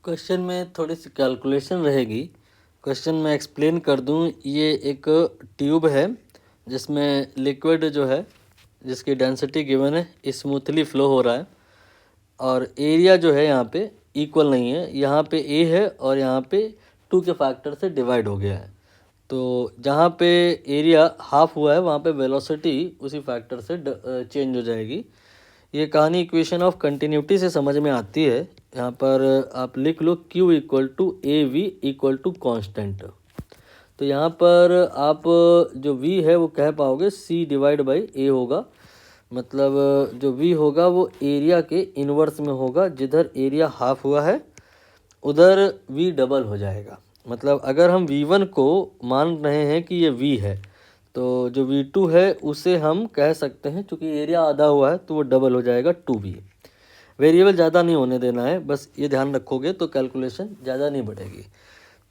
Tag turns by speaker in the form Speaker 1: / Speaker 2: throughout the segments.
Speaker 1: Question में थोड़ी सी calculation रहेगी। क्वेश्चन मैं एक्सप्लेन कर दूं। ये एक ट्यूब है जिसमें लिक्विड जो है जिसकी डेंसिटी गिवन है स्मूथली फ्लो हो रहा है और एरिया जो है यहाँ पे इक्वल नहीं है। यहाँ पे ए है और यहाँ पे 2 के फैक्टर से डिवाइड हो गया है। तो जहाँ पे एरिया हाफ हुआ है वहाँ पे वेलोसिटी उसी फैक्टर से चेंज हो जाएगी। ये कहानी इक्वेशन ऑफ कंटिन्यूटी से समझ में आती है। यहाँ पर आप लिख लो Q equal to A V equal to constant. तो यहाँ पर आप जो V है वो कह पाओगे C डिवाइड बाई A होगा। मतलब जो V होगा वो एरिया के इन्वर्स में होगा। जिधर एरिया हाफ हुआ है उधर V डबल हो जाएगा। मतलब अगर हम V1 को मान रहे हैं कि ये V है तो जो V2 है उसे हम कह सकते हैं, चूँकि एरिया आधा हुआ है तो वो डबल हो जाएगा 2V। वेरिएबल ज़्यादा नहीं होने देना है, बस ये ध्यान रखोगे तो कैलकुलेशन ज़्यादा नहीं बढ़ेगी।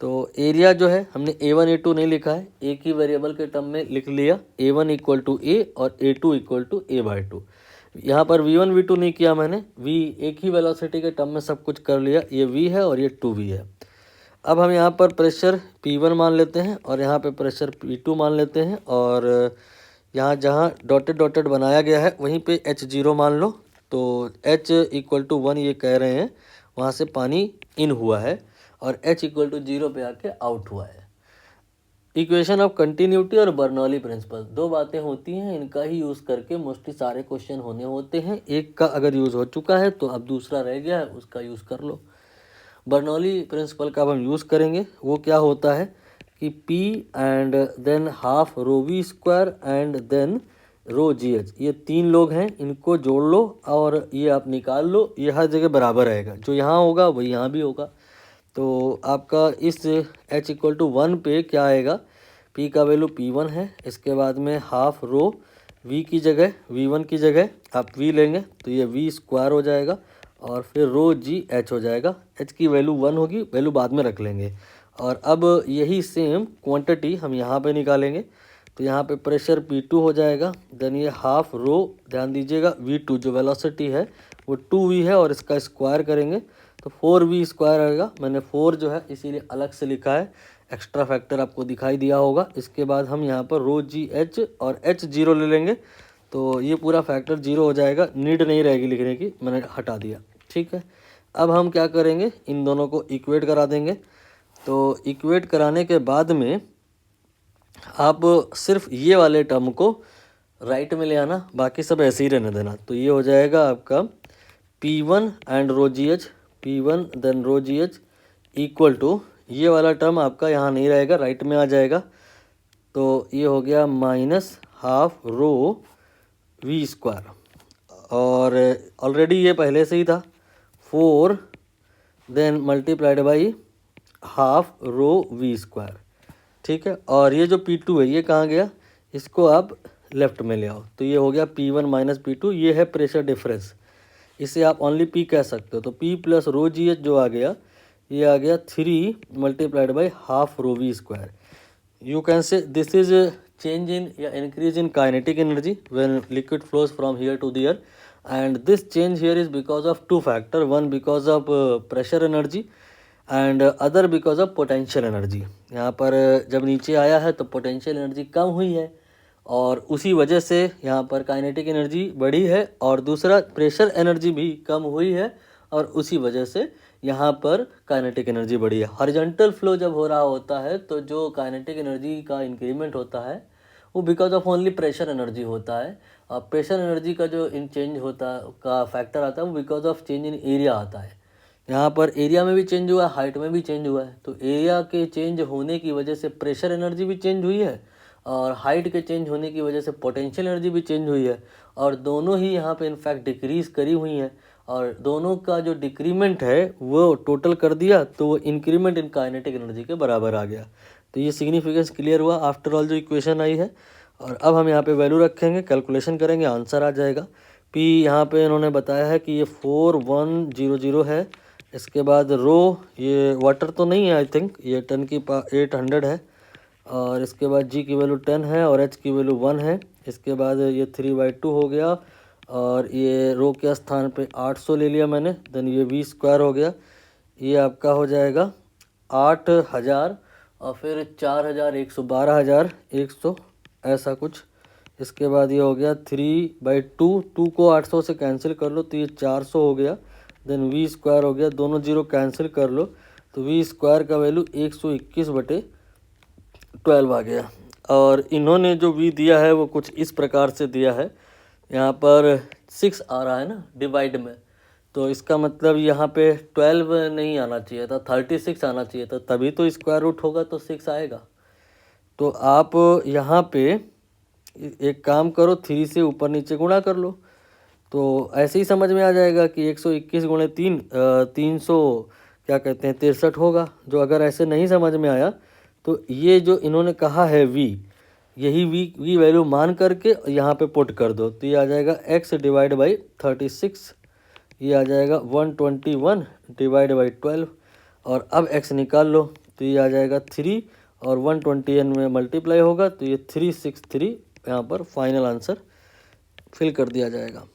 Speaker 1: तो एरिया जो है हमने A1 A2 नहीं लिखा है, एक ही वेरिएबल के टर्म में लिख लिया A1 इक्वल टू A और A2 इक्वल टू A/2। यहाँ पर V1 V2 नहीं किया मैंने, V एक ही वेलोसिटी के टर्म में सब कुछ कर लिया। ये V है और ये 2V है। अब हम यहाँ पर प्रेशर P1 मान लेते हैं और यहाँ पे प्रेशर P2 मान लेते हैं और यहाँ जहाँ डॉटेड डॉटेड बनाया गया है वहीं पे H0 मान लो। तो H इक्वल टू 1 ये कह रहे हैं, वहाँ से पानी इन हुआ है और H इक्वल टू 0 पे आके आउट हुआ है। इक्वेशन ऑफ कंटिन्यूटी और बर्नौली प्रिंसिपल, दो बातें होती हैं, इनका ही यूज़ करके मोस्टली सारे क्वेश्चन होने होते हैं। एक का अगर यूज़ हो चुका है तो अब दूसरा रह गया है, उसका यूज़ कर लो। बर्नौली प्रिंसिपल का अब हम यूज़ करेंगे। वो क्या होता है कि P and then half rho V square and then rho G H, ये 3 लोग हैं, इनको जोड़ लो और ये आप निकाल लो। ये हर जगह बराबर रहेगा, जो यहाँ होगा वही यहाँ भी होगा। तो आपका इस H इक्वल टू 1 पे क्या आएगा, P का वैल्यू P1 है, इसके बाद में हाफ रो V की जगह V1 की जगह आप V लेंगे तो ये V स्क्वायर हो जाएगा और फिर रो जी एच हो जाएगा। H की वैल्यू 1 होगी, वैल्यू बाद में रख लेंगे। और अब यही सेम क्वांटिटी हम यहाँ पे निकालेंगे। तो यहाँ पे प्रेशर P2 हो जाएगा, देन ये हाफ रो, ध्यान दीजिएगा V2 जो वेलोसिटी है वो 2V है और इसका स्क्वायर करेंगे तो 4V स्क्वायर आएगा। मैंने 4 जो है इसीलिए अलग से लिखा है, एक्स्ट्रा फैक्टर आपको दिखाई दिया होगा। इसके बाद हम यहाँ पर रो जी एच और H0 ले लेंगे तो ये पूरा फैक्टर 0 हो जाएगा, नीड नहीं रहेगी लिखने की, मैंने हटा दिया। ठीक है, अब हम क्या करेंगे, इन दोनों को इक्वेट करा देंगे। तो इक्वेट कराने के बाद में आप सिर्फ ये वाले टर्म को राइट में ले आना, बाकी सब ऐसे ही रहने देना। तो ये हो जाएगा आपका P1 and rho G H, P1 then rho G H equal to, ये वाला टर्म आपका यहाँ नहीं रहेगा, राइट में आ जाएगा। तो ये हो गया minus half rho V square और ऑलरेडी ये पहले से ही था 4 then multiplied by half rho V square. ठीक है, और ये जो P2 है ये कहाँ गया, इसको आप लेफ्ट में ले आओ तो ये हो गया P1 माइनस P2। ये है प्रेशर डिफरेंस, इसे आप ओनली P कह सकते हो। तो P plus rho G H जो आ गया, ये आ गया 3 multiplied by half rho V square. You can say this is a change in या increase in kinetic energy when liquid flows from here to there, and this change here is because of two factor, one because of pressure energy and other because of potential energy। यहाँ पर जब नीचे आया है तो potential energy कम हुई है और उसी वजह से यहाँ पर काइनेटिक एनर्जी बढ़ी है, और दूसरा प्रेशर एनर्जी भी कम हुई है और उसी वजह से यहाँ पर काइनेटिक एनर्जी बढ़ी है। हॉरिजॉन्टल फ्लो जब हो रहा होता है तो जो काइनेटिक एनर्जी का इंक्रीमेंट होता है वो because of only pressure energy होता है, और प्रेशर एनर्जी का जो इन चेंज होता का फैक्टर आता है वो because of change in area आता है। यहाँ पर एरिया में भी चेंज हुआ है, हाइट में भी चेंज हुआ है। तो एरिया के चेंज होने की वजह से प्रेशर एनर्जी भी चेंज हुई है और हाइट के चेंज होने की वजह से पोटेंशियल एनर्जी भी चेंज हुई है, और दोनों ही यहाँ पे इनफैक्ट डिक्रीज़ करी हुई हैं। और दोनों का जो डिक्रीमेंट है वो टोटल कर दिया तो वो इंक्रीमेंट इन काइनेटिक एनर्जी के बराबर आ गया। तो ये सिग्निफिकेंस क्लियर हुआ आफ्टर ऑल जो इक्वेशन आई है। और अब हम यहाँ पे वैल्यू रखेंगे, कैलकुलेशन करेंगे, आंसर आ जाएगा। P यहाँ पे इन्होंने बताया है कि ये 4100 है। इसके बाद रो, ये वाटर तो नहीं है आई थिंक, ये 10 की 800 है। और इसके बाद G की वैल्यू 10 है और H की वैल्यू 1 है। इसके बाद ये 3/2 हो गया और ये रो के स्थान पे 800 ले लिया मैंने, देन ये V स्क्वायर हो गया। ये आपका हो जाएगा 8,000 और फिर 4,000, 100, 12,100 ऐसा कुछ। इसके बाद ये हो गया 3/2, 2 को 800 से कैंसिल कर लो तो ये 400 हो गया। देन वी स्क्वायर हो गया, दोनों जीरो कैंसिल कर लो तो वी स्क्वायर का वैल्यू 121/12 आ गया। और इन्होंने जो वी दिया है वो कुछ इस प्रकार से दिया है, यहाँ पर 6 आ रहा है ना डिवाइड में, तो इसका मतलब यहाँ पे 12 नहीं आना चाहिए था, 36 आना चाहिए था, तभी तो स्क्वायर रूट होगा तो 6 आएगा। तो आप यहाँ पे एक काम करो, 3 से ऊपर नीचे गुणा कर लो तो ऐसे ही समझ में आ जाएगा कि 121 गुणे 3 300 क्या कहते हैं 63 होगा। जो अगर ऐसे नहीं समझ में आया तो ये जो इन्होंने कहा है वी, यही वी वैल्यू मान करके यहाँ पे पुट कर दो तो ये आ जाएगा x/36, ये आ जाएगा 121/12। और अब x निकाल लो तो ये आ जाएगा 3 और 120 में मल्टीप्लाई होगा तो ये 363 यहाँ पर फाइनल आंसर फिल कर दिया जाएगा।